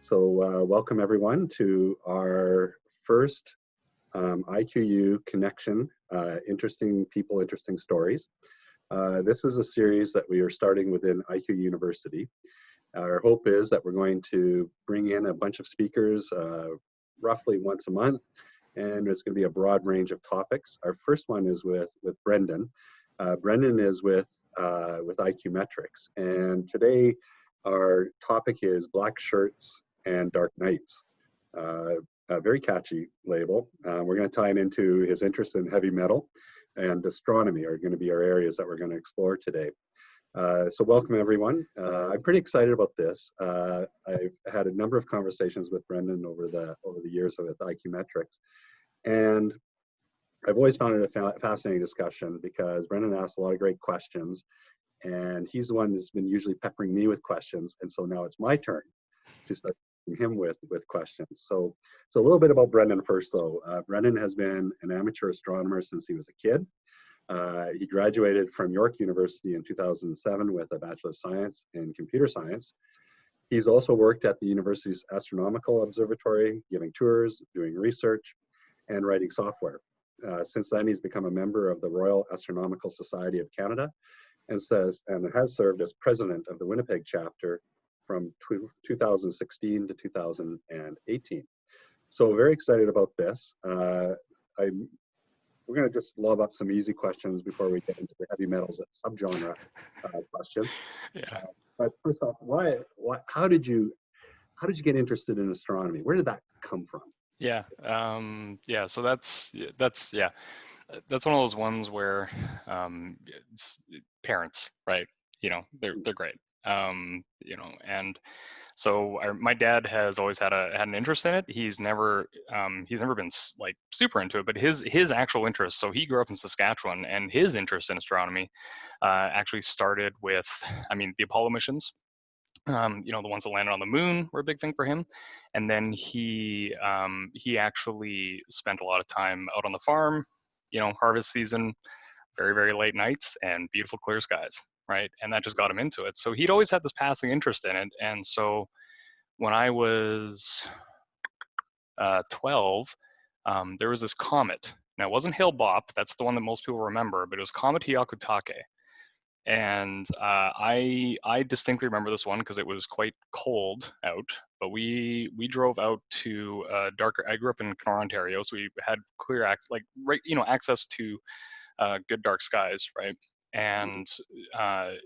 Welcome everyone to our first iQU connection, interesting people, interesting stories. This is a series that we are starting within iQU University. Our hope is that we're going to bring in a bunch of speakers roughly once a month, and it's going to be a broad range of topics. Our first one is with Brenden. Brenden is with iQU Metrics, and today our topic is black shirts and dark nights. A very catchy label. We're going to tie it into his interest in heavy metal and astronomy are going to be our areas that we're going to explore today. So welcome everyone. I'm pretty excited about this. I've had a number of conversations with Brenden over the years with iQU Metrics, and I've always found it a fascinating discussion because Brenden asks a lot of great questions, and he's the one that's been usually peppering me with questions, and so now it's my turn to start him with questions. So a little bit about Brenden first though. Brenden has been an amateur astronomer since he was a kid. He graduated from York University in 2007 with a Bachelor of Science in Computer Science. He's also worked at the university's Astronomical observatory, giving tours, doing research, and writing software. Since then, he's become a member of the Royal Astronomical Society of Canada and has served as president of the Winnipeg chapter from 2016 to 2018. So very excited about this. We're going to just lob up some easy questions before we get into the heavy metals subgenre questions. Yeah. But first off, how did you get interested in astronomy? Where did that come from? Yeah. So that's one of those ones where it's parents, right? They're great. And so my dad has always had an interest in it. He's never been like super into it, but his actual interest. So he grew up in Saskatchewan, and his interest in astronomy actually started with, the Apollo missions. The ones that landed on the moon were a big thing for him, and then he actually spent a lot of time out on the farm. Harvest season, very very late nights and beautiful clear skies. Right, and that just got him into it. So he'd always had this passing interest in it, and so when I was 12, there was this comet. Now it wasn't Hale-Bopp, that's the one that most people remember, but it was Comet Hyakutake. And I distinctly remember this one because it was quite cold out, but we drove out to darker. I grew up in Kenora, Ontario, so we had clear access to good dark skies, right? And I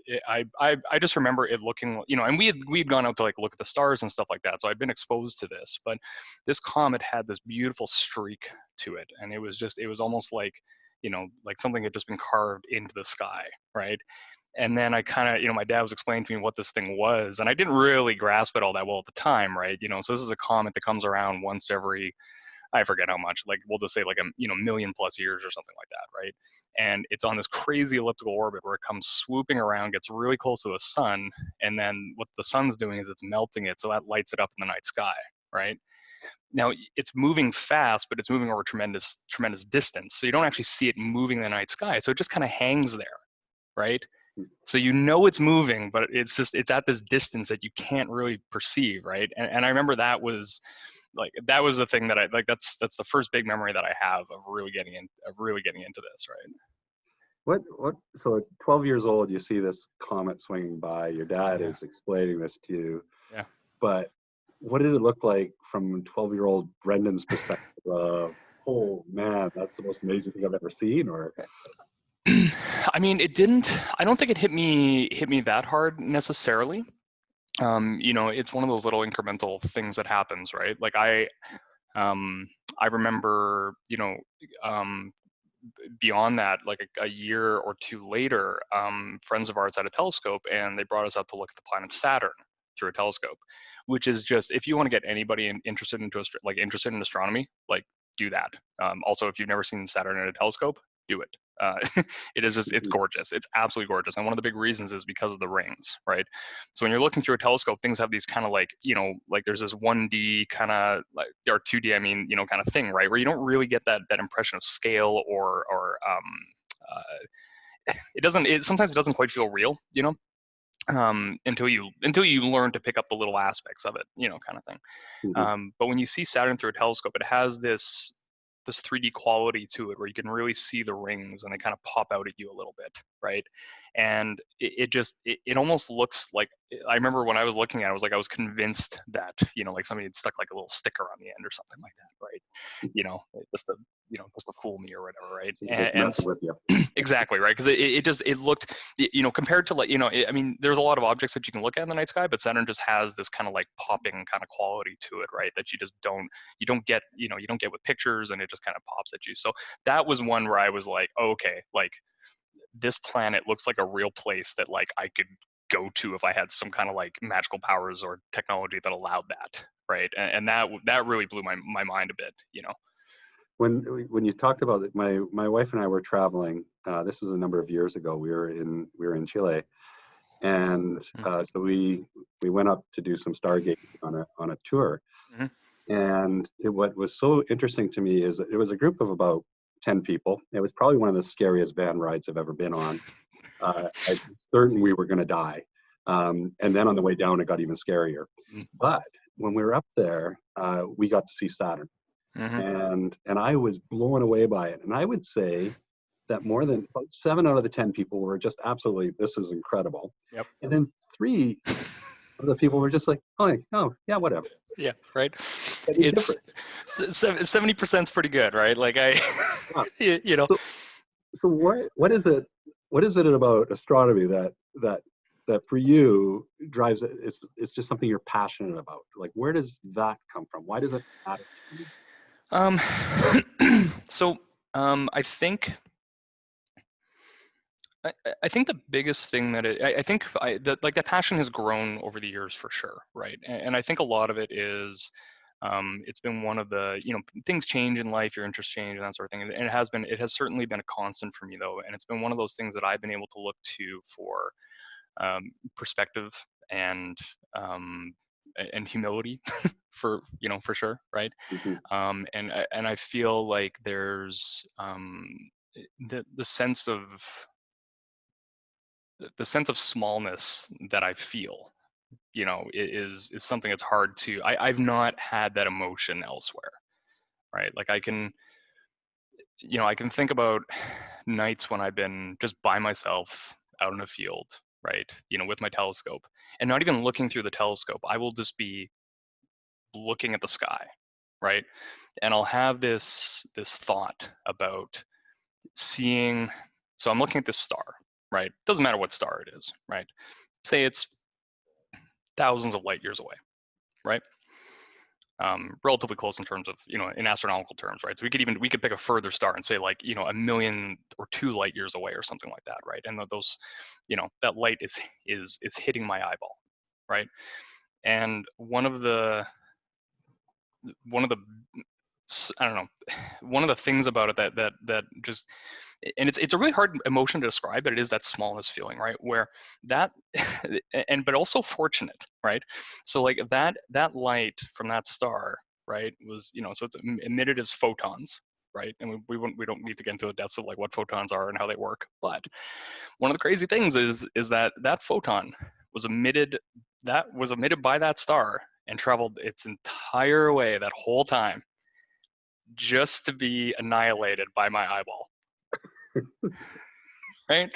just remember it looking, and we'd gone out to like look at the stars and stuff like that, so I'd been exposed to this. But this comet had this beautiful streak to it, and it was almost like, like something had just been carved into the sky, right? And then I kind of, my dad was explaining to me what this thing was, and I didn't really grasp it all that well at the time, right? So this is a comet that comes around once every, I forget how much, like we'll just say like a million plus years or something like that, right? And it's on this crazy elliptical orbit where it comes swooping around, gets really close to the sun, and then what the sun's doing is it's melting it, so that lights it up in the night sky, right? Now it's moving fast, but it's moving over tremendous distance, so you don't actually see it moving in the night sky, so it just kind of hangs there, right? So it's moving, but it's at this distance that you can't really perceive, right? And I remember that was the thing that I like. That's the first big memory that I have of really getting into this, right? So at 12 years old, you see this comet swinging by. Your dad is explaining this to you. Yeah. But what did it look like from 12-year-old Brenden's perspective of, oh man, that's the most amazing thing I've ever seen? Or I don't think it hit me that hard necessarily. It's one of those little incremental things that happens, right? Like I remember, beyond that, like a year or two later, friends of ours had a telescope, and they brought us out to look at the planet Saturn through a telescope, which is just, if you want to get anybody interested in astronomy, like do that. Also, if you've never seen Saturn in a telescope, do it. It's gorgeous. It's absolutely gorgeous. And one of the big reasons is because of the rings, right? So when you're looking through a telescope, things have these kind of like, like there's this 1D kind of like, or 2D, kind of thing, right? Where you don't really get that impression of scale or sometimes it doesn't quite feel real, until you learn to pick up the little aspects of it, kind of thing. Mm-hmm. But when you see Saturn through a telescope, it has this 3D quality to it where you can really see the rings and they kind of pop out at you a little bit, right? And it almost looks like, I remember when I was looking at it, I was convinced that, like somebody had stuck like a little sticker on the end or something like that, right? Just to just to fool me or whatever, right? Just And messing with you. exactly, right, because it looked, compared to, like, I mean, there's a lot of objects that you can look at in the night sky, but Saturn just has this kind of like popping kind of quality to it, right, that you don't get, you don't get with pictures, and it just kind of pops at you. So that was one where I was like, oh, okay, like this planet looks like a real place that like I could go to if I had some kind of like magical powers or technology that allowed that, right? And that really blew my mind a bit. When you talked about it, my wife and I were traveling. This was a number of years ago. We were in Chile, and so we went up to do some stargazing on a tour. Mm-hmm. And what was so interesting to me is that it was a group of about 10 people. It was probably one of the scariest van rides I've ever been on. I'm certain we were going to die. And then on the way down, it got even scarier. But when we were up there, we got to see Saturn. Mm-hmm. And I was blown away by it. And I would say that more than about 7 out of the 10 people were just absolutely, this is incredible. Yep. And then 3 of the people were just like, oh yeah, whatever. Yeah, right. Any It's different. 70% is pretty good, right? Like Yeah. So what is it? What is it about astronomy that for you drives it? It's just something you're passionate about. Like, where does that come from? Why does it matter to you? So I think I think the biggest thing that I think that like that passion has grown over the years for sure, right? And I think a lot of it is it's been one of the, things change in life, your interests change and that sort of thing, and it has certainly been a constant for me though, and it's been one of those things that I've been able to look to for perspective and humility for sure, right? Mm-hmm. And I feel like there's the sense of smallness that I feel, is something that's hard to. I've not had that emotion elsewhere, right? Like I can think about nights when I've been just by myself out in a field, right? With my telescope, and not even looking through the telescope. I will just be looking at the sky, right? And I'll have this thought about seeing. So I'm looking at this star, right? Doesn't matter what star it is, right? Say it's thousands of light years away, right? Relatively close in terms of, in astronomical terms, right? So we could pick a further star and say like, a million or 2 light years away or something like that, right? And those, that light is hitting my eyeball, right? And one of the I don't know, one of the things about it that just, and it's a really hard emotion to describe, but it is that smallness feeling, right? Where that, but also fortunate, right? So like that light from that star, right, was, so it's emitted as photons, right? And we don't need to get into the depths of like what photons are and how they work, but one of the crazy things is that photon was emitted by that star and traveled its entire way that whole time just to be annihilated by my eyeball. Right?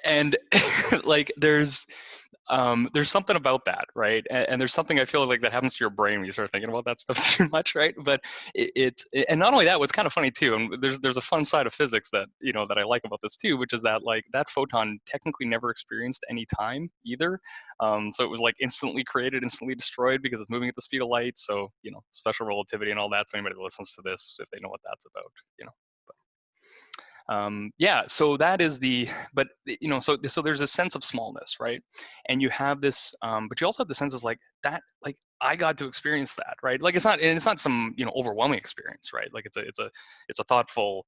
And like there's something about that, right? And there's something I feel like that happens to your brain when you start thinking about that stuff too much, right? But and not only that, what's kind of funny too, and there's a fun side of physics that that I like about this too, which is that like that photon technically never experienced any time either. So it was like instantly created, instantly destroyed because it's moving at the speed of light. So special relativity and all that. So anybody that listens to this, if they know what that's about, yeah, so that is but so there's a sense of smallness, right? And you have this, but you also have the sense of like that, like I got to experience that, right? Like it's not some overwhelming experience, right? Like it's a thoughtful,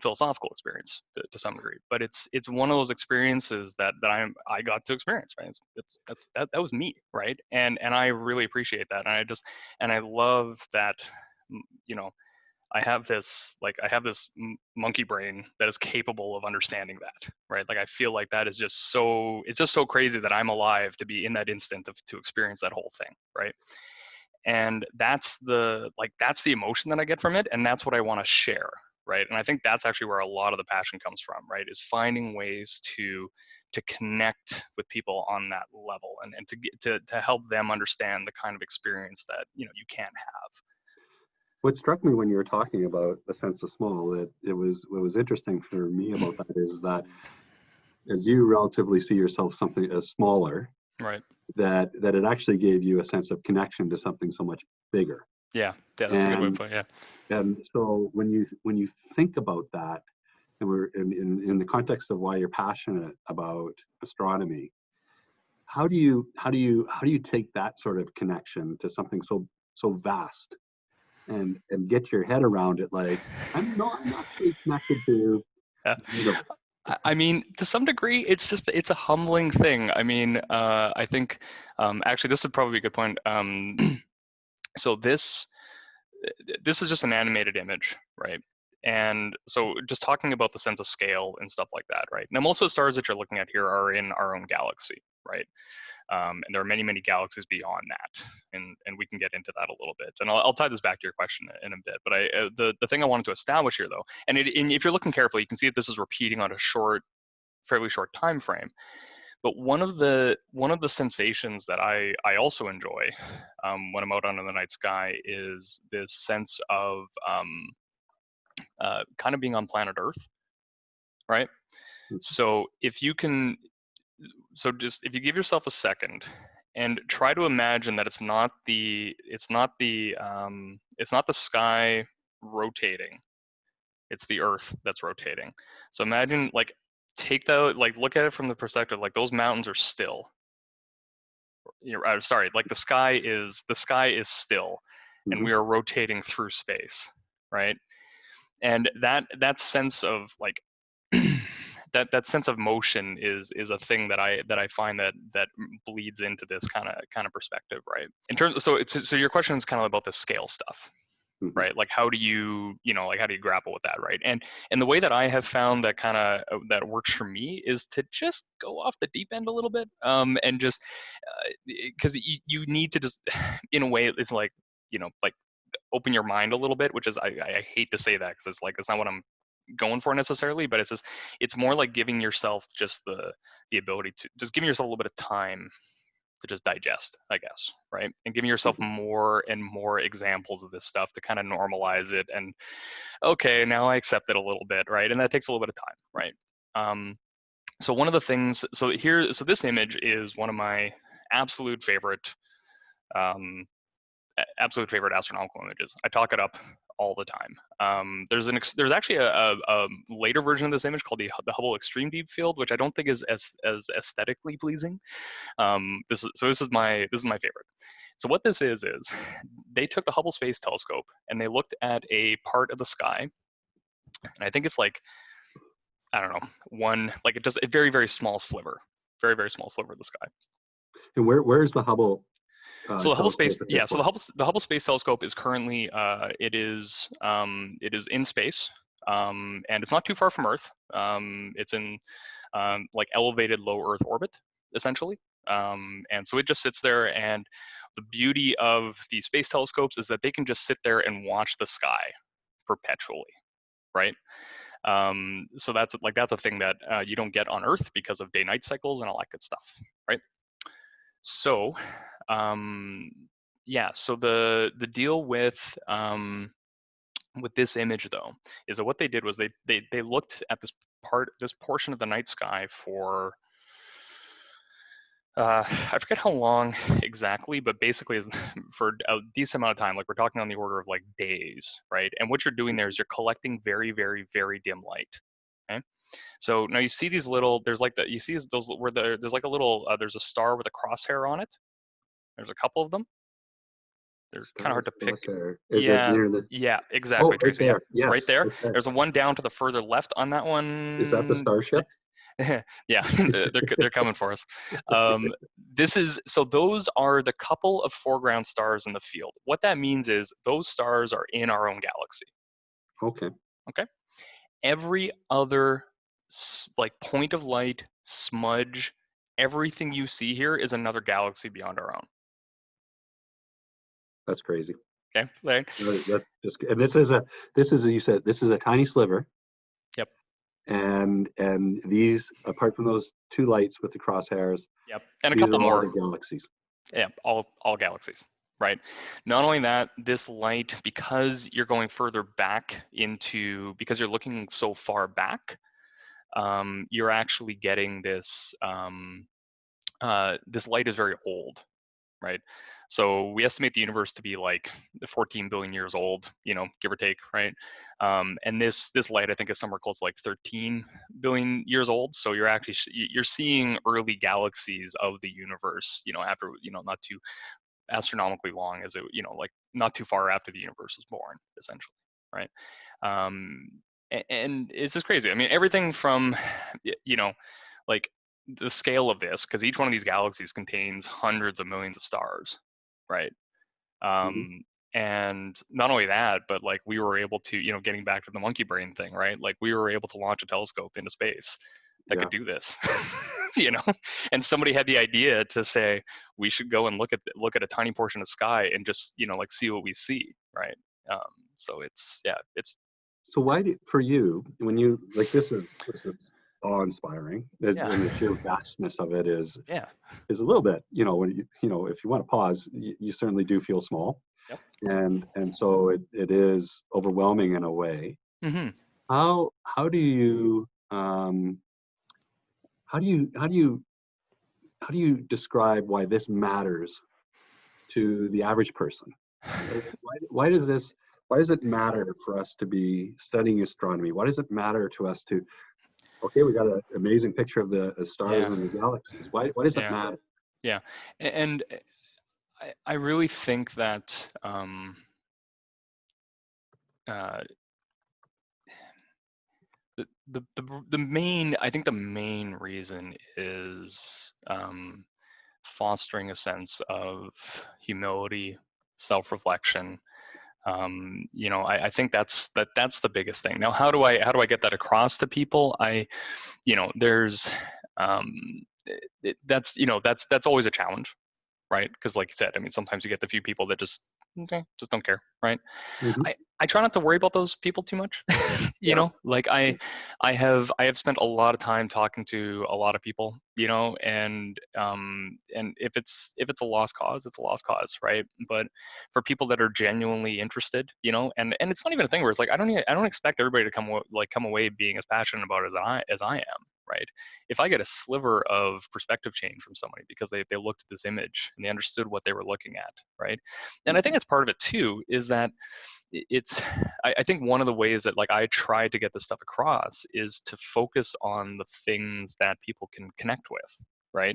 philosophical experience to some degree, but it's one of those experiences that I got to experience, right? That was me, right? And I really appreciate that, and I love that, you know I have this monkey brain that is capable of understanding that, right? Like I feel like that is just so, it's just so crazy that I'm alive to be in that instant to experience that whole thing, right? And that's the emotion that I get from it, and that's what I want to share, right? And I think that's actually where a lot of the passion comes from, right? Is finding ways to connect with people on that level, and to help them understand the kind of experience that you can't have. What struck me when you were talking about the sense of small, what was interesting for me about that is that as you relatively see yourself something as smaller, Right. that it actually gave you a sense of connection to something so much bigger. Yeah, that's a good way to And put it. and so when you think about that, and we're in the context of why you're passionate about astronomy, how do you take that sort of connection to something so vast and get your head around it? Like, I'm actually connected to Yeah. the. I mean, to some degree, it's a humbling thing. I mean, I think actually this would probably be a good point. So this is just an animated image, right? And so just talking about the sense of scale and stuff like that, right? Now, most of the stars that you're looking at here are in our own galaxy, right? And there are many, many galaxies beyond that, and we can get into that a little bit. And I'll tie this back to your question in a bit. But the thing I wanted to establish here, though, and if you're looking carefully, you can see that this is repeating on a fairly short time frame. But one of the sensations that I also enjoy when I'm out under the night sky is this sense of kind of being on planet Earth, right? So if you can, just if you give yourself a second and try to imagine that it's not the sky rotating, it's the Earth that's rotating. So imagine, like, look at it from the perspective, like those mountains are still. Sorry, like the sky is still, and we are rotating through space, right? And that sense of like that sense of motion is a thing that I find that bleeds into this kind of perspective, right? In terms, so your question is kind of about the scale stuff, right? Like how do you grapple with that, right? And the way that I have found that that works for me is to just go off the deep end a little bit, and just because you need to just in a way it's like like open your mind a little bit, which is I hate to say that because it's not what I'm going for necessarily, but it's more like giving yourself just the ability to just giving yourself a little bit of time to just digest, I guess, right? And giving yourself more and more examples of this stuff to kind of normalize it. And okay, now I accept it a little bit, right? And that takes a little bit of time, right? So one of the things, so this image is one of my absolute favorite astronomical images. I talk it up all the time. There's actually a later version of this image called the Hubble Extreme Deep Field, which I don't think is as aesthetically pleasing. This is my favorite. So what this is they took the Hubble Space Telescope and they looked at a part of the sky, and I think it's like, I don't know, just a very, very small sliver, very, very small sliver of the sky. And where's the Hubble? So the Hubble Space, So the Hubble Space Telescope is currently it is in space, and it's not too far from Earth. It's in like elevated low Earth orbit, essentially, and so it just sits there. And the beauty of these space telescopes is that they can just sit there and watch the sky perpetually, right? So that's a thing that you don't get on Earth because of day-night cycles and all that good stuff, right? So, yeah. So the deal with this image, though, is that what they did was they looked at this portion of the night sky for I forget how long exactly, but basically for a decent amount of time. Like we're talking on the order of like days, right? And what you're doing there is you're collecting very, very, very dim light. Okay. So now you see these little, there's like you see those where there's like a little, there's a star with a crosshair on it. There's a couple of them. They're kind of hard to pick. Is it near the? Yeah, exactly, Right Tracy. there. Yeah, Yes, right there. right there. There's a one down to the further left on that one. Is that the starship? Yeah, they're coming for us. Those are the couple of foreground stars in the field. What that means is those stars are in our own galaxy. Okay. Okay. Every other like point of light, smudge, everything you see here is another galaxy beyond our own. That's crazy. Okay. Like, That's just, and you said this is a tiny sliver, yep. and these, apart from those two lights with the crosshairs, Yep. And a these couple are all more. the galaxies. Yeah, all galaxies, right? Not only that, this light, because you're going further back into, because you're looking so far back, you're actually getting this. This light is very old, right? So we estimate the universe to be like 14 billion years old, give or take, right? And this light, I think, is somewhere close to like 13 billion years old. So you're actually you're seeing early galaxies of the universe, after not too astronomically long as it, like not too far after the universe was born, essentially, right? And it's just crazy. I mean, everything from, like the scale of this, because each one of these galaxies contains hundreds of millions of stars, right? Hmm. And not only that, but like we were able to, getting back to the monkey brain thing, right? Like we were able to launch a telescope into space that Yeah. could do this, you know. And somebody had the idea to say we should go and look at a tiny portion of sky and just, like see what we see, right? Um, so it's yeah, it's So why do, for you, when you like, this is awe-inspiring, yeah, and the sheer vastness of it yeah, is a little bit, when if you want to pause, you certainly do feel small, yep. and so it is overwhelming in a way. Hmm. How do you how do you how do you how do you describe why this matters to the average person? Why does it matter for us to be studying astronomy? Why does it matter to us to, okay, we got an amazing picture of the stars Yeah, and the galaxies. Why does that yeah, matter? yeah. And I really think that uh, the main, I think the main reason is fostering a sense of humility, self-reflection. I think that's the biggest thing. Now, how do I get that across to people? There's um, that's always a challenge, right? Because like you said, I mean, sometimes you get the few people that just okay, just don't care, right? Hmm. I try not to worry about those people too much. Yeah. Like Yeah. I have spent a lot of time talking to a lot of people, and if it's a lost cause, it's a lost cause, right? But for people that are genuinely interested, and it's not even a thing where it's like I don't expect everybody to come away being as passionate about it as I am, right? If I get a sliver of perspective change from somebody because they looked at this image and they understood what they were looking at, right? And I think that's part of it too, is that it's I think one of the ways that like I try to get this stuff across is to focus on the things that people can connect with, right?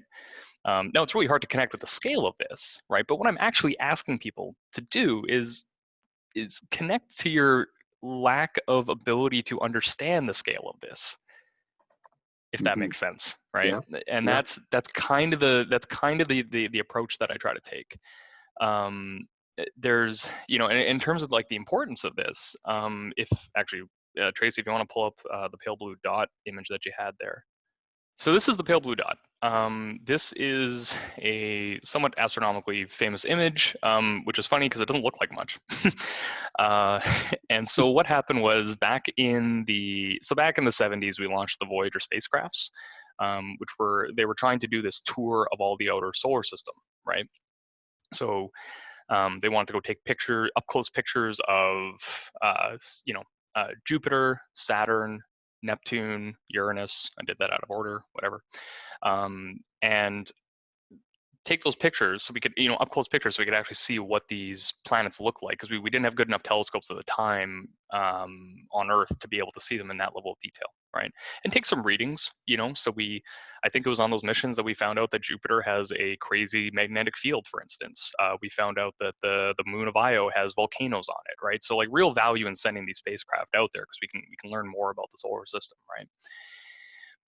Now it's really hard to connect with the scale of this, right? But what I'm actually asking people to do is connect to your lack of ability to understand the scale of this, if that Hmm. makes sense, right? Yeah. And Yeah. that's kind of the approach that I try to take. There's in terms of like the importance of this, if actually Tracy, if you want to pull up the pale blue dot image that you had there. So this is the pale blue dot. This is a somewhat astronomically famous image, which is funny because it doesn't look like much. uh, and so what happened was back in the 70s, we launched the Voyager spacecrafts, which they were trying to do this tour of all the outer solar system, right? So they wanted to go take up close pictures of, Jupiter, Saturn, Neptune, Uranus. I did that out of order, whatever. And take those pictures so we could, up close pictures so we could actually see what these planets look like, because we didn't have good enough telescopes at the time on Earth to be able to see them in that level of detail, right? And take some readings, so I think it was on those missions that we found out that Jupiter has a crazy magnetic field, for instance. We found out that the moon of Io has volcanoes on it, right? So like real value in sending these spacecraft out there, because we can learn more about the solar system, right?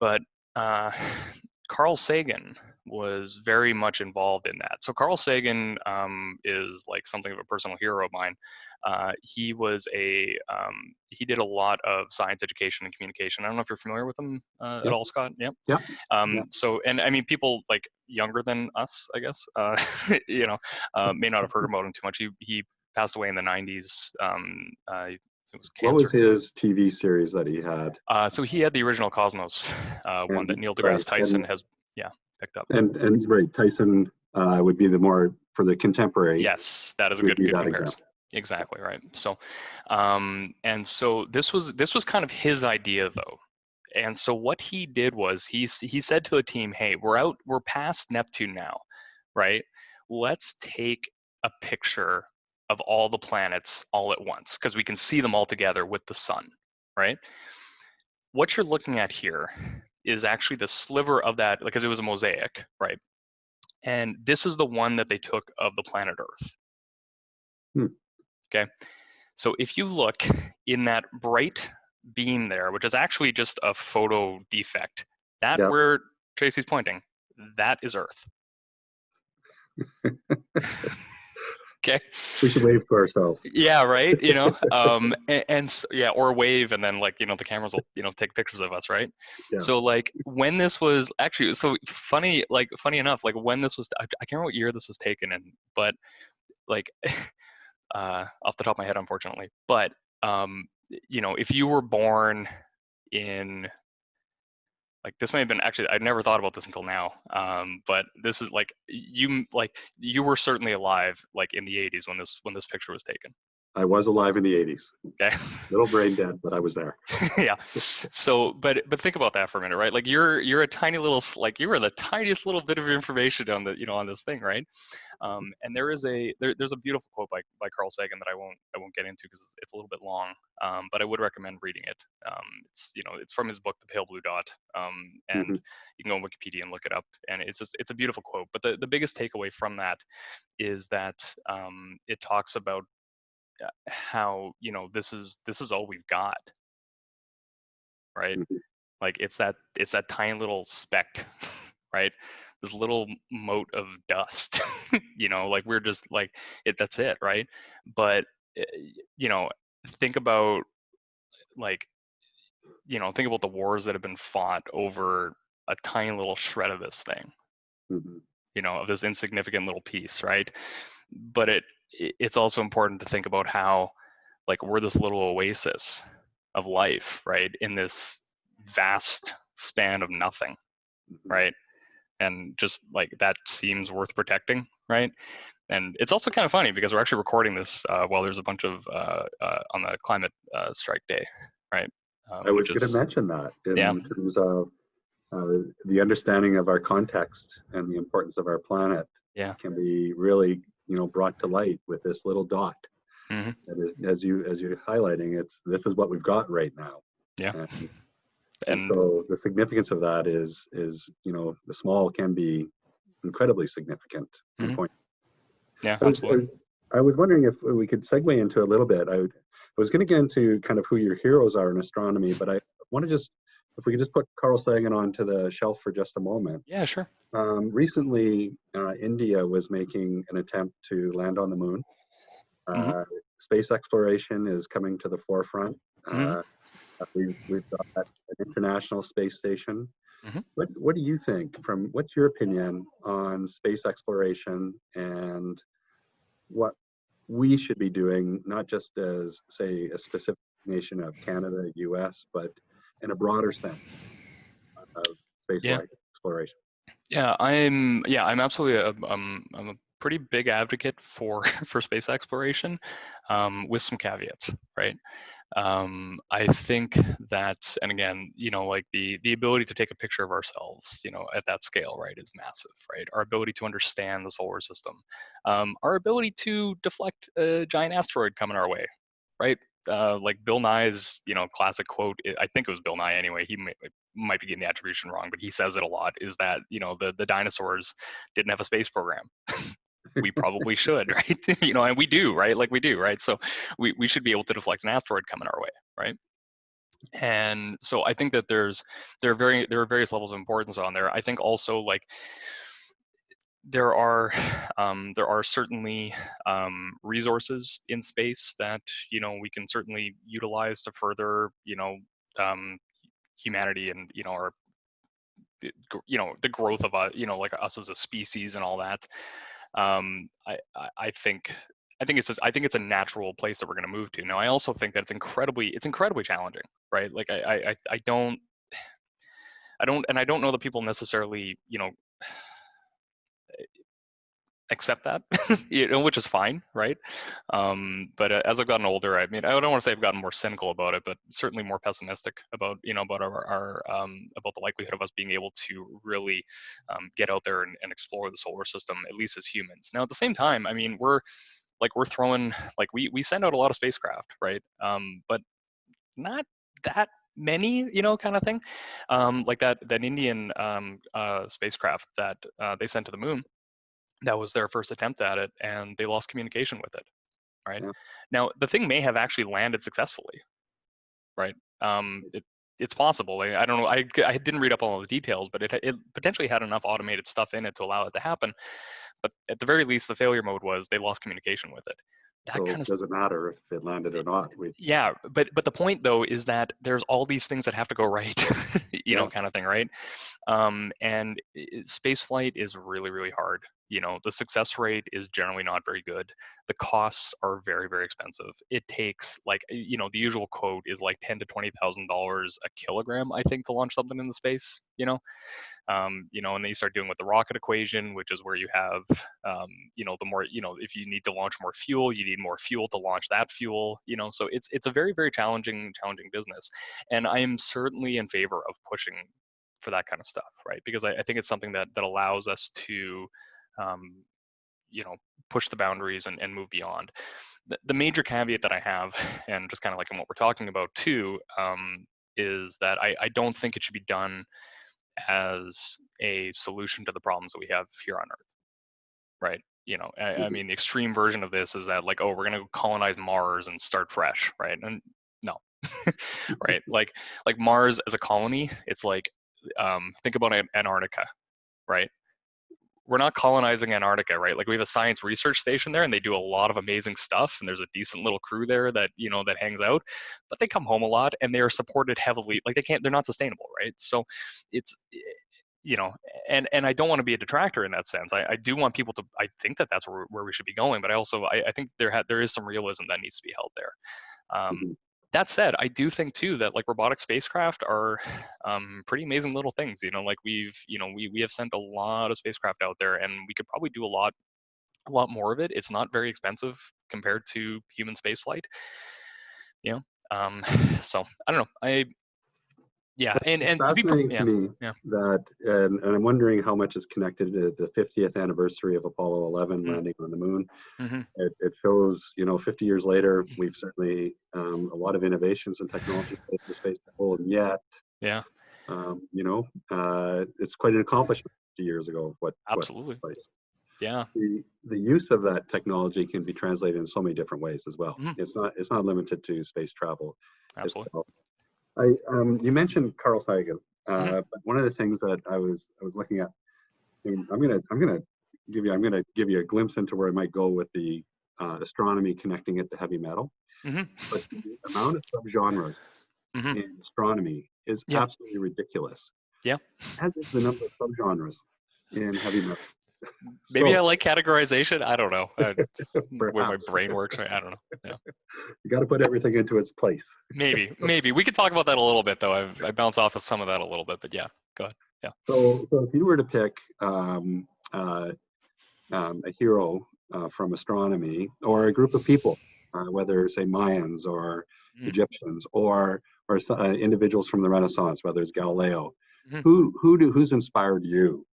But uh, Carl Sagan was very much involved in that. So Carl Sagan is like something of a personal hero of mine. He was he did a lot of science education and communication. I don't know if you're familiar with him at Yep. all, Scott. Yep. Yep. Yep. So, and I mean, people like younger than us, I guess, you know, may not have heard about him too much. He passed away in the 90s. It was What was cancer. his TV series that he had? So he had the original Cosmos, one that Neil deGrasse Tyson has, picked up. And right, Tyson would be the more for the contemporary. Yes, that is a good comparison. Example. Exactly right. So, and so this was kind of his idea though. And so what he did was he said to the team, "Hey, we're past Neptune now, right? Let's take a picture of all the planets all at once because we can see them all together with the sun, right? What you're looking at here is actually the sliver of that, because it was a mosaic, right? And this is the one that they took of the planet Earth. Okay, so if you look in that bright beam there, which is actually just a photo defect, that where Tracy's pointing, that is Earth. Okay. We should wave to ourselves. Yeah, right. You know, and so, yeah, or wave, and then like, you know, the cameras will, you know, take pictures of us, right? Yeah. So like when this was actually so funny, like funny enough, like when this was, I can't remember what year this was taken in, but like off the top of my head, unfortunately, but you know, if you were born in, like this may have been actually, I never thought about this until now, but this is like you were certainly alive like in the 80s when this picture was taken. I was alive in the 80s. Okay. Little brain dead, but I was there. Yeah. So, but think about that for a minute, right? Like you're a tiny little, like you were the tiniest little bit of information on the, you know, on this thing, right? And there's a beautiful quote by Carl Sagan that I won't get into because it's a little bit long, but I would recommend reading it. It's, you know, it's from his book The Pale Blue Dot, and you can go on Wikipedia and look it up, and it's a beautiful quote. But the biggest takeaway from that is that it talks about how, you know, this is all we've got, right? Like it's that tiny little speck, right? This little mote of dust, you know, like we're just like that's it, right? But you know, think about like, you know, think about the wars that have been fought over a tiny little shred of this thing, you know, of this insignificant little piece, right? But it's also important to think about how like we're this little oasis of life, right, in this vast span of nothing, right? And just like that seems worth protecting, right? And it's also kind of funny because we're actually recording this while there's a bunch of on the climate strike day, right? I was going to mention that in terms of the understanding of our context and the importance of our planet can be really, you know, brought to light with this little dot. And as you're highlighting, this is what we've got right now. Yeah. And so the significance of that is, you know, the small can be incredibly significant. Yeah, absolutely. I was wondering if we could segue into a little bit. I was going to get into kind of who your heroes are in astronomy, but I want to just, if we could just put Carl Sagan onto the shelf for just a moment. Yeah, sure. Recently, India was making an attempt to land on the moon. Space exploration is coming to the forefront. We've got an international space station. What do you think, what's your opinion on space exploration and what we should be doing, not just as, say, a specific nation of Canada, US, but in a broader sense of spaceflight exploration? Yeah, I'm absolutely I'm a pretty big advocate for for space exploration, with some caveats, right? I think that, and again, you know, like the ability to take a picture of ourselves, you know, at that scale, right, is massive, right? Our ability to understand the solar system, our ability to deflect a giant asteroid coming our way, right? Like Bill Nye's, you know, classic quote, I think it was Bill Nye anyway, he might be getting the attribution wrong, but he says it a lot, is that, you know, the dinosaurs didn't have a space program. We probably should, right? You know, and we do, right? Like we do, right? So we should be able to deflect an asteroid coming our way, right? And so I think that there are various levels of importance on there. I think also like there are certainly resources in space that we can certainly utilize to further um, humanity and our the growth of like us as a species and all that. I think I think it's a natural place that we're going to move to. Now I also think that it's incredibly challenging, right? Like I don't know that people necessarily accept that, which is fine, right? But as I've gotten older, I mean, I don't want to say I've gotten more cynical about it, but certainly more pessimistic about about our about the likelihood of us being able to really get out there and explore the solar system, at least as humans. Now, at the same time, I mean, we're throwing we send out a lot of spacecraft, right? But not that many, kind of thing. Like that Indian spacecraft that they sent to the moon, that was their first attempt at it, and they lost communication with it, right? Yeah. Now the thing may have actually landed successfully, right? It's possible. I don't know. I didn't read up on all the details, but it potentially had enough automated stuff in it to allow it to happen. But at the very least, the failure mode was they lost communication with it. That So kind of does it matter if it landed or not? Yeah, but the point though is that there's all these things that have to go right, Yeah. kind of thing, right? And space flight is really hard. The success rate is generally not very good. The costs are very expensive. It takes the usual quote is like $10,000 to $20,000 a kilogram, I think, to launch something into space. And then you start dealing with the rocket equation, which is where you have, the more, if you need to launch more fuel, you need more fuel to launch that fuel. So it's a very challenging business, and I am certainly in favor of pushing for that kind of stuff, right? Because I think it's something that allows us to, um, push the boundaries and move beyond. The major caveat that I have, and just kind of like in what we're talking about too, is that I don't think it should be done as a solution to the problems that we have here on Earth, right? I Mhm. mean, the extreme version of this is that oh, we're going to colonize Mars and start fresh, right? And no, right? Like Mars as a colony, it's like think about Antarctica, right? We're not colonizing Antarctica, right? Like we have a science research station there and they do a lot of amazing stuff and there's a decent little crew there that, that hangs out, but they come home a lot and they are supported heavily. Like they're not sustainable, right? So it's, you know, and I don't want to be a detractor in that sense. I do want people to, I think that that's where we should be going, but I think there is some realism that needs to be held there. Mhm. That said, I do think too that robotic spacecraft are pretty amazing little things. Like we have sent a lot of spacecraft out there, and we could probably do a lot more of it. It's not very expensive compared to human spaceflight. You know, um, so I don't know. Yeah, It's and to be fascinating to yeah, me yeah. that, and I'm wondering how much is connected to the 50th anniversary of Apollo 11 Mm, landing on the moon. mm-hmm. It shows, 50 years later, we've certainly a lot of innovations and technology in the space travel, and yet, Yeah, it's quite an accomplishment 50 years ago of what absolutely. took place. Yeah. The use of that technology can be translated in so many different ways as well. Mhm. It's not limited to space travel Absolutely. itself. You mentioned Carl Sagan, Mhm. but one of the things that I was looking at, and I'm gonna give you a glimpse into where I might go with the astronomy, connecting it to heavy metal. Mhm. But the amount of subgenres Mhm. in astronomy is Yeah. absolutely ridiculous, Yeah. as is the number of subgenres in heavy metal. Maybe I So like categorization. I don't know. The way my perhaps brain works, right? I don't know. Yeah. you got to put everything into its place. Maybe we could talk about that a little bit though. I bounce off of some of that a little bit, but yeah, go ahead. Yeah. So if you were to pick a hero from astronomy, or a group of people, whether say Mayans or Mhm. Egyptians, or individuals from the Renaissance, whether it's Galileo, Mhm. who's inspired you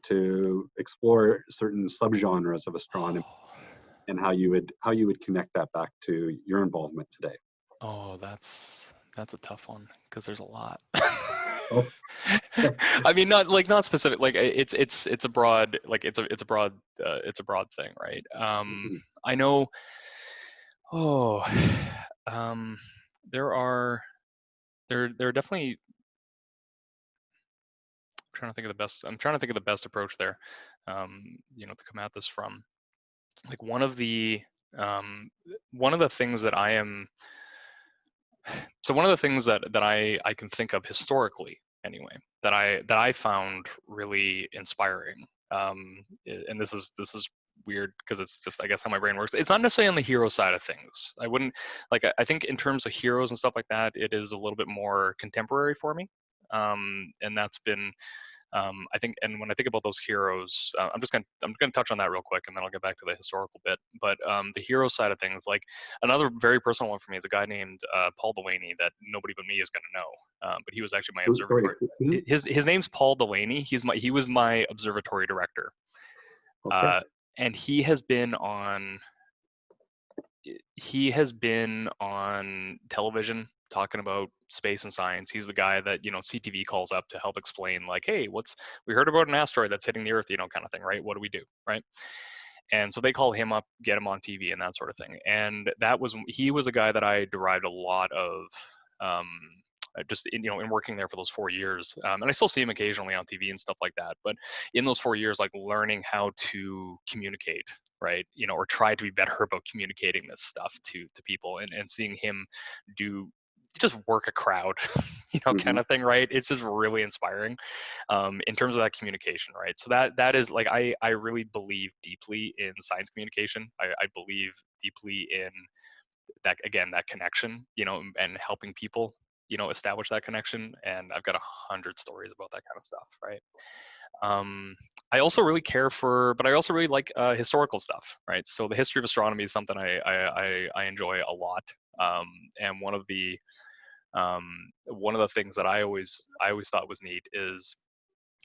to explore certain subgenres of astronomy, and how you would connect that back to your involvement today? Oh, that's a tough one because there's a lot. Oh, I mean, not specific. Like it's a broad it's a broad thing, right? mhm. I know. Oh, um, there are there are definitely. I'm trying to think of the best. I'm trying to think of the best approach there. to come at this from. Like one of the things that I am so one of the things that I can think of historically anyway that I found really inspiring, and this is weird because it's just, I guess, how my brain works. It's not necessarily on the hero side of things. I wouldn't like I think in terms of heroes and stuff like that, it is a little bit more contemporary for me, and that's been, I think, and when I think about those heroes, I'm gonna touch on that real quick, and then I'll get back to the historical bit. But the hero side of things, like another very personal one for me, is a guy named Paul Delaney that nobody but me is gonna know. But he was actually my Sorry, observatory. who? His name's Paul Delaney. He was my observatory director, Okay. uh, and he has been on television talking about space and science. He's the guy that, CTV calls up to help explain, like, hey, we heard about an asteroid that's hitting the Earth, kind of thing, right? What do we do, right? And so they call him up, get him on TV and that sort of thing. And he was a guy that I derived a lot of, um, just in working there for those 4 years, and I still see him occasionally on TV and stuff like that. But in those 4 years, like learning how to communicate, right, or try to be better about communicating this stuff to people, and seeing him do just work a crowd, kind Hmm. of thing, right? It's just really inspiring, in terms of that communication, right? So that is like, I really believe deeply in science communication. I believe deeply in that, again, that connection, and helping people, establish that connection. And I've got 100 stories about that kind of stuff, right? Um, I also really but I also really like historical stuff, right? So the history of astronomy is something I enjoy a lot. And one of the things that I always thought was neat is,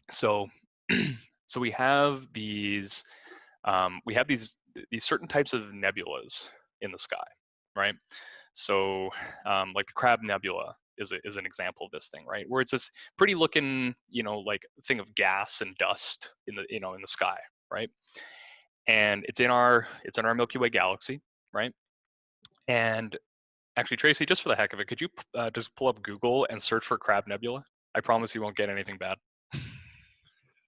so so we have these certain types of nebulas in the sky, right? So, like the Crab Nebula is an example of this thing, right? Where it's this pretty looking, like thing of gas and dust in the sky, right? And it's in our Milky Way galaxy, right? And actually, Tracy, just for the heck of it, could you just pull up Google and search for Crab Nebula? I promise you won't get anything bad.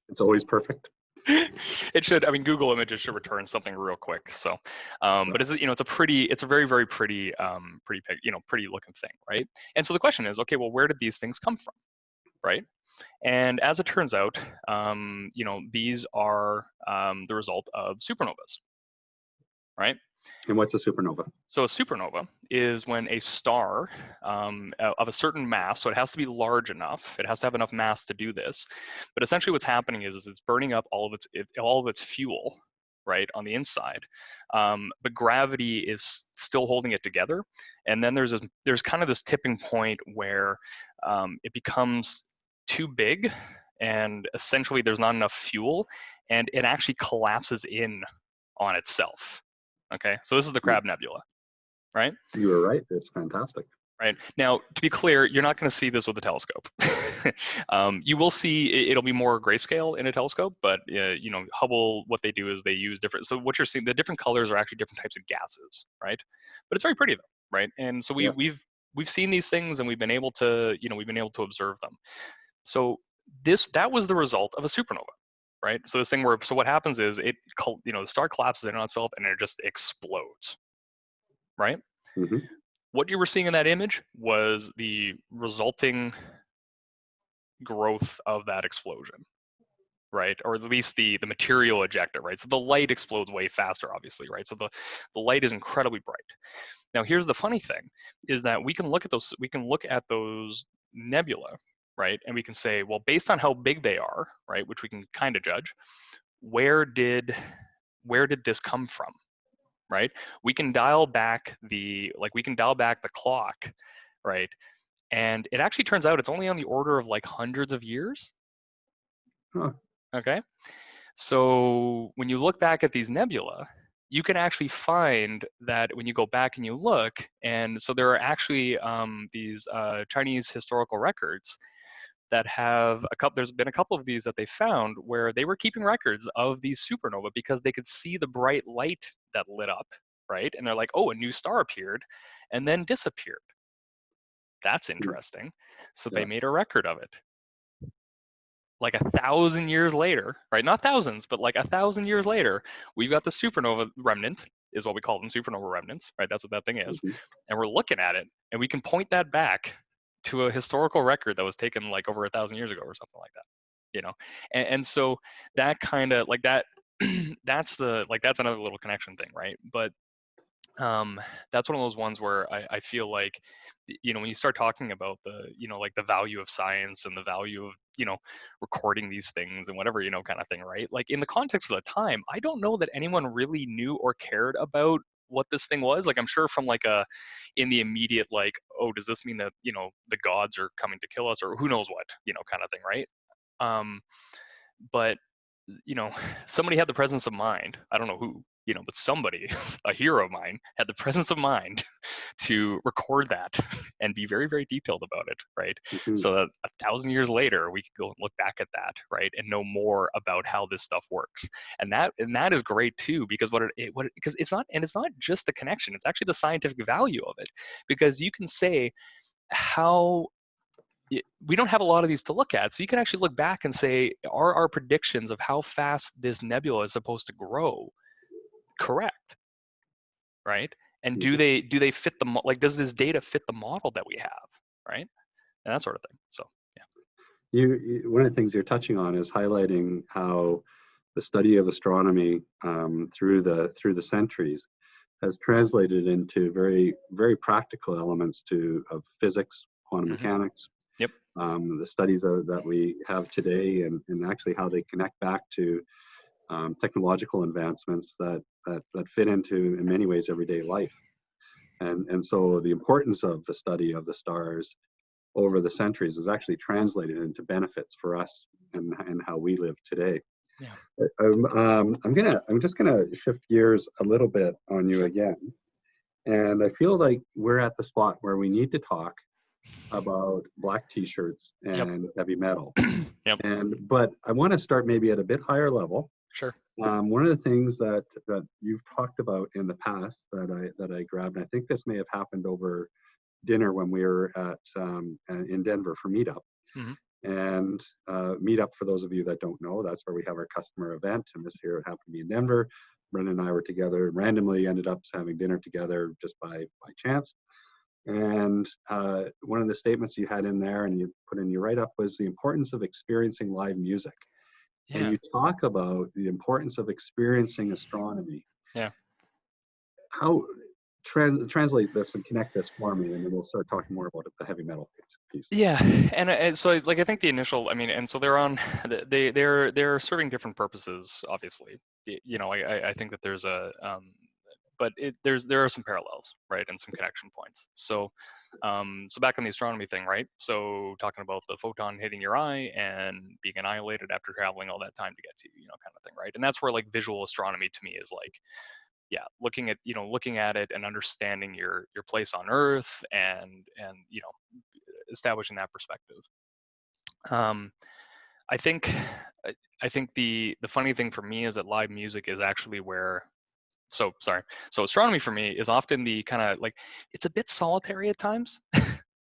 It's always perfect. It should. I mean, Google Images should return something real quick. So, Yeah. but it's a very, very pretty, pretty looking thing, right? And so the question is, okay, well, where did these things come from, right? And as it turns out, these are the result of supernovas, right? And what's a supernova? So a supernova is when a star, of a certain mass, so it has to be large enough, it has to have enough mass to do this. But essentially what's happening is it's burning up all of its fuel, right, on the inside. But gravity is still holding it together. And then there's kind of this tipping point where it becomes too big, and essentially there's not enough fuel, and it actually collapses in on itself. Okay, so this is the Crab Nebula, right? You were right. It's fantastic. Right. Now, to be clear, you're not going to see this with a telescope. You will see it'll be more grayscale in a telescope, but Hubble, what they do is they use different. So what you're seeing, the different colors are actually different types of gases, right? But it's very pretty though, right? And so Yes. we've seen these things, and we've been able to observe them. So that was the result of a supernova, right? So this thing so what happens is the star collapses in on itself, and it just explodes, right? Hmm. What you were seeing in that image was the resulting growth of that explosion, right? Or at least the material ejected, right? So the light explodes way faster, obviously, right? So the light is incredibly bright. Now, here's the funny thing, is that we can look at those nebula, right? And we can say, well, based on how big they are, right, which we can kind of judge, where did this come from, right? We can dial back the clock, right? And it actually turns out it's only on the order of like hundreds of years. Huh. Okay. So when you look back at these nebula, you can actually find that when you go back and you look, and so there are actually these Chinese historical records that have there's been a couple of these that they found where they were keeping records of these supernova because they could see the bright light that lit up, right? And they're like, oh, a new star appeared and then disappeared. That's interesting. So they Yeah. made a record of it. like 1,000 years later, right? Not thousands, but like 1,000 years later, we've got the supernova remnant, is what we call them, supernova remnants, right? That's what that thing is. Mhm. And we're looking at it, and we can point that back to a historical record that was taken like over 1,000 years ago or something like that, you know? And so that kind of like that, that's the, like, that's another little connection thing, right? But um, that's one of those ones where I feel like, when you start talking about the, like the value of science and the value of, recording these things and whatever, kind of thing, right? Like in the context of the time, I don't know that anyone really knew or cared about what this thing was. Like I'm sure from like in the immediate, like, oh, does this mean that, the gods are coming to kill us or who knows what, kind of thing, right? Um, but somebody had the presence of mind. I don't know who, but somebody, a hero of mine, had the presence of mind to record that and be very, very detailed about it, right? Mhm. So that 1,000 years later, we could go and look back at that, right, and know more about how this stuff works. And that is great too, because because it's not just the connection; it's actually the scientific value of it, because you can say how we don't have a lot of these to look at. So you can actually look back and say, are our predictions of how fast this nebula is supposed to grow correct? Right? And do Yeah. they fit like, does this data fit the model that we have? Right? And that sort of thing. So yeah. One of the things you're touching on is highlighting how the study of astronomy through the centuries has translated into very very practical elements of physics, quantum Mm-hmm. mechanics, Yep. the studies that we have today, and actually how they connect back to technological advancements that fit into, in many ways, everyday life. And so the importance of the study of the stars over the centuries is actually translated into benefits for us and how we live today. Yeah. I'm just gonna shift gears a little bit on you Sure. again, and I feel like we're at the spot where we need to talk about black t-shirts Yep. and heavy metal. Yep. But I want to start maybe at a bit higher level. Sure. One of the things that you've talked about in the past that I grabbed, and I think this may have happened over dinner when we were in Denver for Meetup. Mm-hmm. And Meetup, for those of you that don't know, that's where we have our customer event. And this year it happened to be in Denver. Brenden and I were together and randomly ended up having dinner together just by chance. And one of the statements you had in there and you put in your write-up was the importance of experiencing live music. And Yeah. you talk about the importance of experiencing astronomy. Yeah. How translate this and connect this for me, and then we'll start talking more about the heavy metal piece. Yeah, and so like I think the initial, I mean, and so they're on, they're serving different purposes, obviously. I think that there's but there are some parallels, right, and some connection points. So back on the astronomy thing, right? So talking about the photon hitting your eye and being annihilated after traveling all that time to get to you, kind of thing, right? And that's where like visual astronomy to me is like, yeah, looking at it and understanding your place on Earth and establishing that perspective. Um, I think I think the funny thing for me is that live music is actually where. So sorry. So astronomy for me is often the kind of like, it's a bit solitary at times,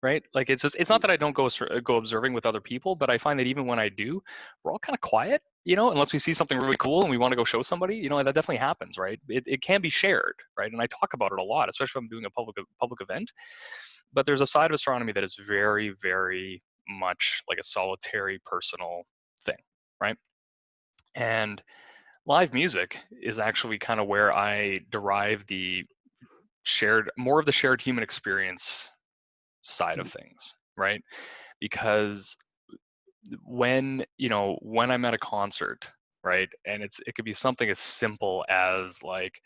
right? Like it's not that I don't go observing with other people, but I find that even when I do, we're all kind of quiet, unless we see something really cool and we want to go show somebody, that definitely happens, right? It can be shared, right? And I talk about it a lot, especially if I'm doing a public event. But there's a side of astronomy that is very, very much like a solitary personal thing, right? And live music is actually kind of where I derive more of the shared human experience side of things, right? Because when I'm at a concert, right, and it could be something as simple as like,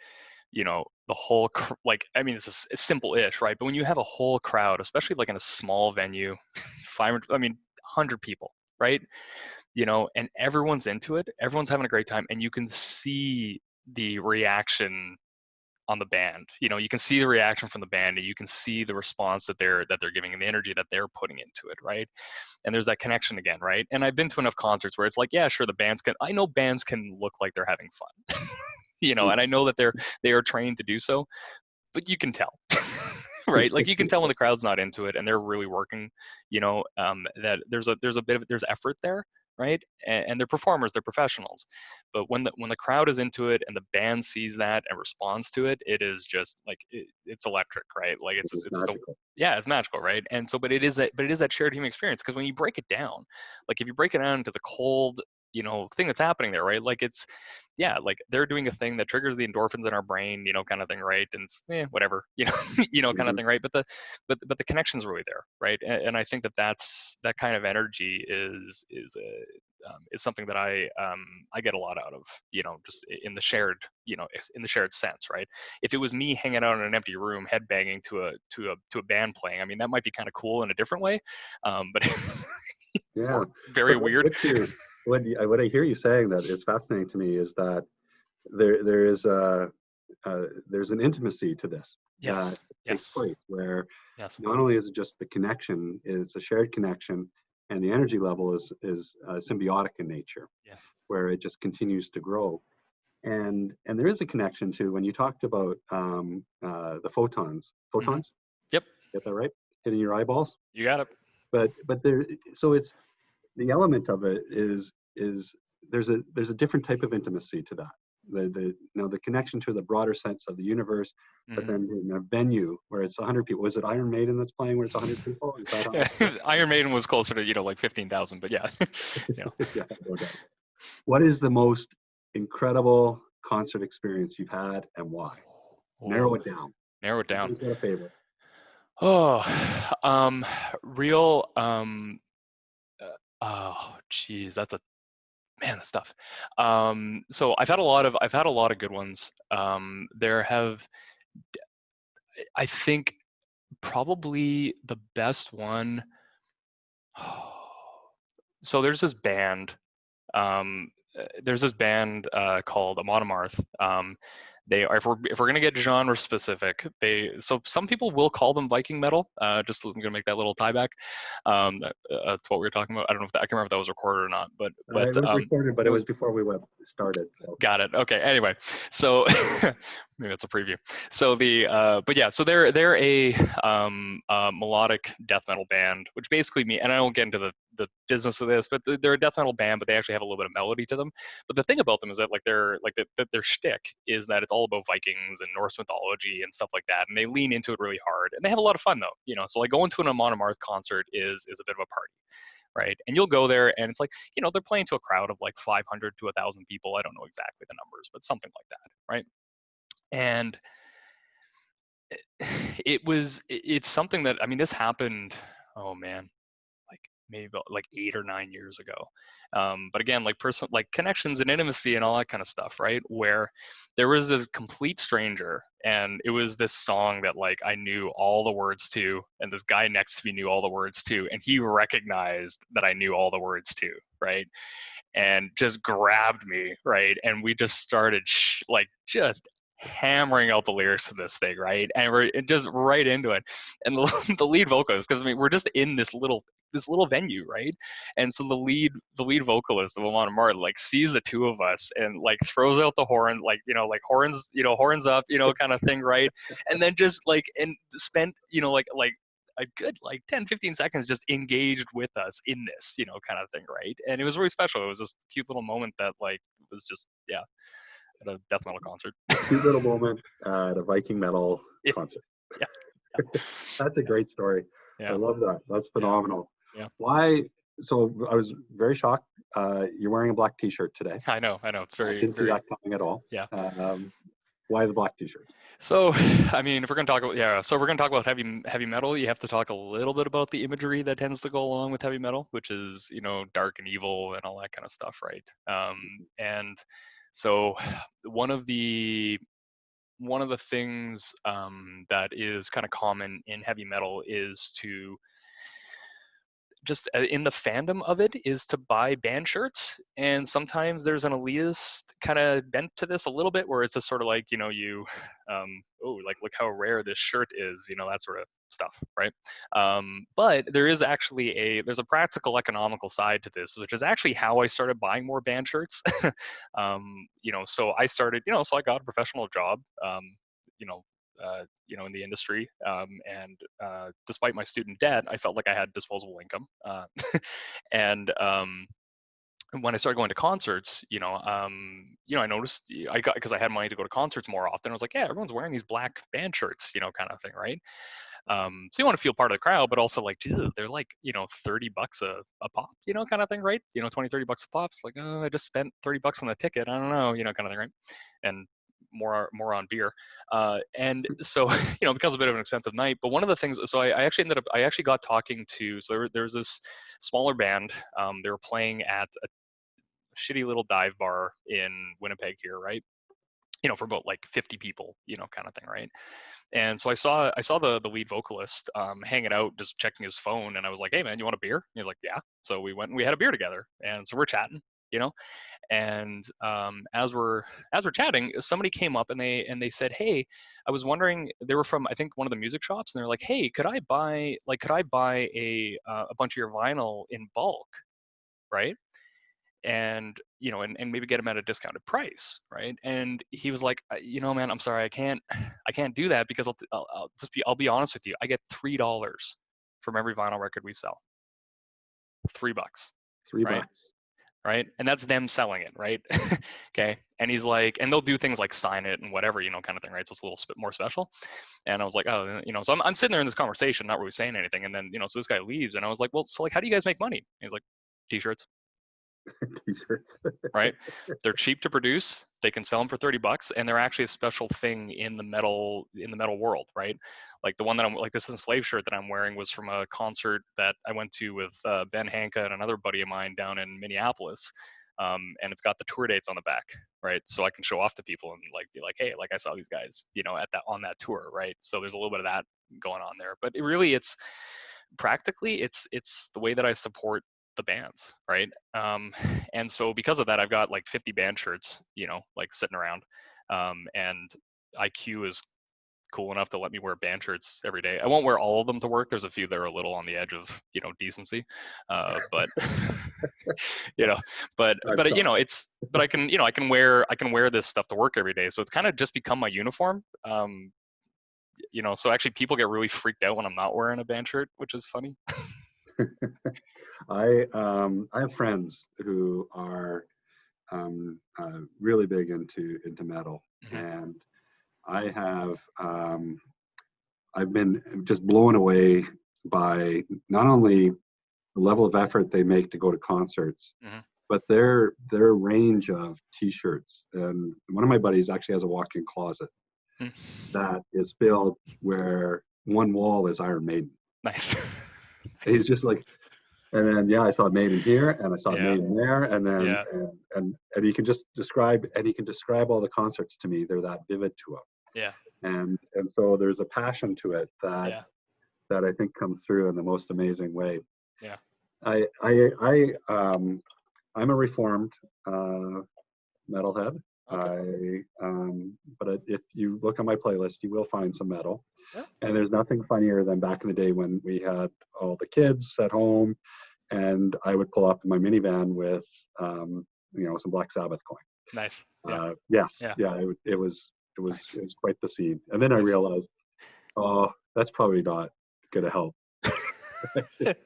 the whole like, I mean, it's simple-ish, right? But when you have a whole crowd, especially like in a small venue, 500, I mean, 100 people, right? And everyone's into it, everyone's having a great time, and you can see the reaction on the band. You can see the reaction from the band, and you can see the response that they're giving and the energy that they're putting into it, right? And there's that connection again, right? And I've been to enough concerts where it's like, yeah, sure, I know bands can look like they're having fun. And I know that they are trained to do so, but you can tell. Right, like you can tell when the crowd's not into it and they're really working, that there's effort there. right? And they're performers, they're professionals. But when the crowd is into it and the band sees that and responds to it, it is just like it's electric, right? Like It is it's just a magical. yeah, it's magical, right? And so, but it is that shared human experience, because when you break it down, like if you break it down into the cold, thing that's happening there, right? Like it's yeah, like they're doing a thing that triggers the endorphins in our brain, kind of thing, right? And it's whatever, kind of Mhm. thing, right? But the connection's really there, right? And I think that kind of energy is something that I get a lot out of, just in the shared, in the shared sense, right? If it was me hanging out in an empty room, headbanging to a band playing, I mean, that might be kind of cool in a different way, but Yeah, or very but weird. what I hear you saying that is fascinating to me is that there is there's an intimacy to this Yes, that takes yes, place where yes, not only is it just the connection, it's a shared connection, and the energy level is symbiotic in nature, yeah. where it just continues to grow. And there is a connection to when you talked about the photons. Hmm. Photons, Yep, get that right? Hitting your eyeballs. you got it. But there, so it's the element of it is there's a different type of intimacy to that. The connection to the broader sense of the universe, but Hmm. then in a venue where it's 100 people. Was it Iron Maiden that's playing where it's 100 people? Is that how Yeah, that works? Iron Maiden was closer to like 15,000, but yeah, Yeah, no doubt. What is the most incredible concert experience you've had and why? Oh, Narrow it down. narrow it down. Everybody's got a favorite. Oh, real. Oh, geez, that's a man. That's tough. So I've had a lot of good ones. There have, I think, probably the best one. So there's this band called Amon Amarth. They are, if we're gonna get genre specific, so some people will call them Viking metal. Just I'm gonna make that little tie back to what we were talking about. I don't know if I can remember if that was recorded or not, but It was recorded, but it it was. was before we went started. So Got it. Okay. Anyway, so maybe it's a preview. So but yeah, so they're a melodic death metal band, which basically means, and I don't get into the business of this, but they're a death metal band, but they actually have a little bit of melody to them. But the thing about them is that like their shtick is that it's all about Vikings and Norse mythology and stuff like that, and they lean into it really hard, and they have a lot of fun though. So like going to an Amon Amarth concert is a bit of a party, right? And you'll go there and it's like, they're playing to a crowd of like 500 to 1,000 people. I don't know exactly the numbers, but something like that, right? And it's something that, I mean, this happened, oh man, like maybe about like 8 or 9 years ago. But again, like like connections and intimacy and all that kind of stuff, right? Where there was this complete stranger, and it was this song that like I knew all the words to, and this guy next to me knew all the words to, and he recognized that I knew all the words to, right? And just grabbed me, right? And we just started like just hammering out the lyrics to this thing, right? And we're just right into it. And the lead vocalist, because I mean we're just in this little venue, right? And so the lead vocalist of Amon Amarth like sees the two of us and like throws out the horn, like like horns, horns up, kind of thing, right? And then just like and spent like a good like 10-15 seconds just engaged with us in this kind of thing, right? And it was really special. It was this cute little moment that like was just yeah, at a death metal concert. a cute little moment at a Viking metal Yeah, concert. yeah, That's a great story. I yeah, love that. That's yeah, phenomenal. yeah. Why? So I was very shocked. You're wearing a black T-shirt today. I know it's I very didn't see very that coming at all. yeah. Why the black T-shirt? So I mean if we're gonna talk about so we're gonna talk about heavy metal, you have to talk a little bit about the imagery that tends to go along with heavy metal, which is dark and evil and all that kind of stuff, right? And so one of the things that is kind of common in heavy metal is to just in the fandom of it is to buy band shirts, and sometimes there's an elitist kind of bent to this a little bit, where it's just sort of like you oh, like look how rare this shirt is, that sort of stuff, right? But there's a practical economical side to this, which is actually how I started buying more band shirts. So I started, so I got a professional job, you know in the industry. And despite my student debt, I felt like I had disposable income. And when I started going to concerts, I noticed because I had money to go to concerts more often. I was like, yeah, everyone's wearing these black band shirts, kind of thing, right? So you want to feel part of the crowd, but also like, dude, they're like, $30 a pop, kind of thing, right? 20, $30 a pop. It's like, oh, I just spent $30 on the ticket. I don't know, kind of thing, right? And more on beer. And so, it becomes a bit of an expensive night. But one of the things, so I actually got talking to, so there was this smaller band. They were playing at a shitty little dive bar in Winnipeg here, right? For about like 50 people, kind of thing, right? And so I saw the lead vocalist hanging out, just checking his phone, and I was like, "Hey man, you want a beer?" And he's like, "Yeah." So we went and we had a beer together, and so we're chatting, you know. And as we're chatting, somebody came up and they said, "Hey, I was wondering." They were from, I think, one of the music shops, and they're like, "Hey, could I buy a bunch of your vinyl in bulk, right? And maybe get them at a discounted price, right?" And he was like, Man, I'm sorry, I can't do that because I'll be honest with you, I get $3 from every vinyl record we sell. $3, Three right? bucks. Right, and that's them selling it, right? Okay. And he's like, and they'll do things like sign it and whatever, kind of thing, right? So it's a little bit more special. And I was like, oh, so I'm sitting there in this conversation, not really saying anything, and then so this guy leaves, and I was like, well, so like, how do you guys make money? And he's like, t-shirts. T-shirts. Right? They're cheap to produce. They can sell them for $30, and they're actually a special thing in the metal world, right? Like the one that I'm like, this slave shirt that I'm wearing was from a concert that I went to with Ben Hanka and another buddy of mine down in Minneapolis. And it's got the tour dates on the back, right? So I can show off to people and like be like, hey, like I saw these guys, at that on that tour, right? So there's a little bit of that going on there, but it's practically it's the way that I support the bands, right? And so because of that, I've got like 50 band shirts, like sitting around. And iQU is cool enough to let me wear band shirts every day. I won't wear all of them to work. There's a few that are a little on the edge of decency, but you know, but That's but I can wear this stuff to work every day. So it's kind of just become my uniform. So actually people get really freaked out when I'm not wearing a band shirt, which is funny. I have friends who are really big into metal, Mhm. and I have I've been just blown away by not only the level of effort they make to go to concerts, Mhm. but their range of T-shirts. And one of my buddies actually has a walk-in closet Mm. that is filled where one wall is Iron Maiden. Nice. He's Nice. just like, and then yeah, I saw Maiden here, and I saw Yeah. Maiden there, and then Yeah. and he can just describe all the concerts to me. They're that vivid to him, Yeah. and so there's a passion to it Yeah. that I think comes through in the most amazing way. Yeah. I'm a reformed metalhead. Okay. But if you look on my playlist, you will find some metal. Yeah. And there's nothing funnier than back in the day when we had all the kids at home, and I would pull up in my minivan with, some Black Sabbath going. Nice. Yeah. Yes, Yeah. yeah, Nice. it was quite the scene. And then I Nice. realized, oh, that's probably not going to help. I should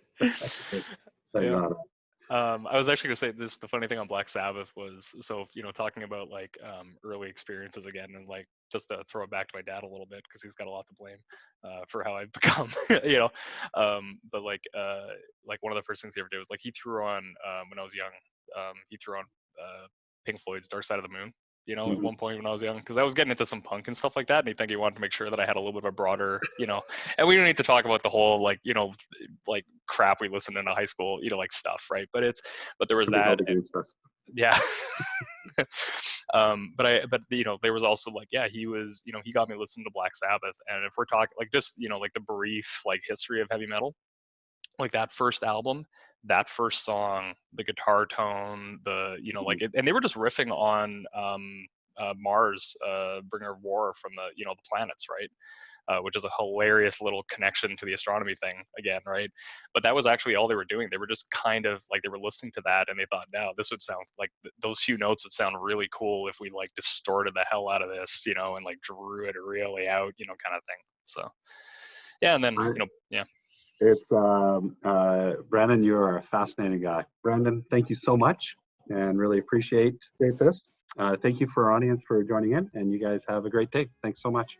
tighten Yeah. that up. I was actually gonna say this. The funny thing on Black Sabbath was, so talking about like early experiences again, and like just to throw it back to my dad a little bit because he's got a lot to blame for how I've become, But like one of the first things he ever did was like he threw on when I was young, he threw on Pink Floyd's Dark Side of the Moon. At Mhm. one point when I was young, because I was getting into some punk and stuff like that, and he wanted to make sure that I had a little bit of a broader, and we don't need to talk about the whole like crap we listened in high school, like stuff, right? But there was Could be all that, the green stuff. yeah. But there was also like, yeah, he got me listening to Black Sabbath, and if we're talking like just like the brief like history of heavy metal, like that first album, that first song, the guitar tone, Mhm. and they were just riffing on Mars, Bringer of War from the planets, right? Which is a hilarious little connection to the astronomy thing again, right? But that was actually all they were doing. They were just kind of like, they were listening to that and they thought, no, this would sound like those few notes would sound really cool if we like distorted the hell out of this, and like drew it really out, kind of thing. So yeah, and then I, yeah. it's Brenden, you're a fascinating guy. Brenden, thank you so much. and really appreciate this. Thank you for our audience for joining in, and you guys have a great day. Thanks so much.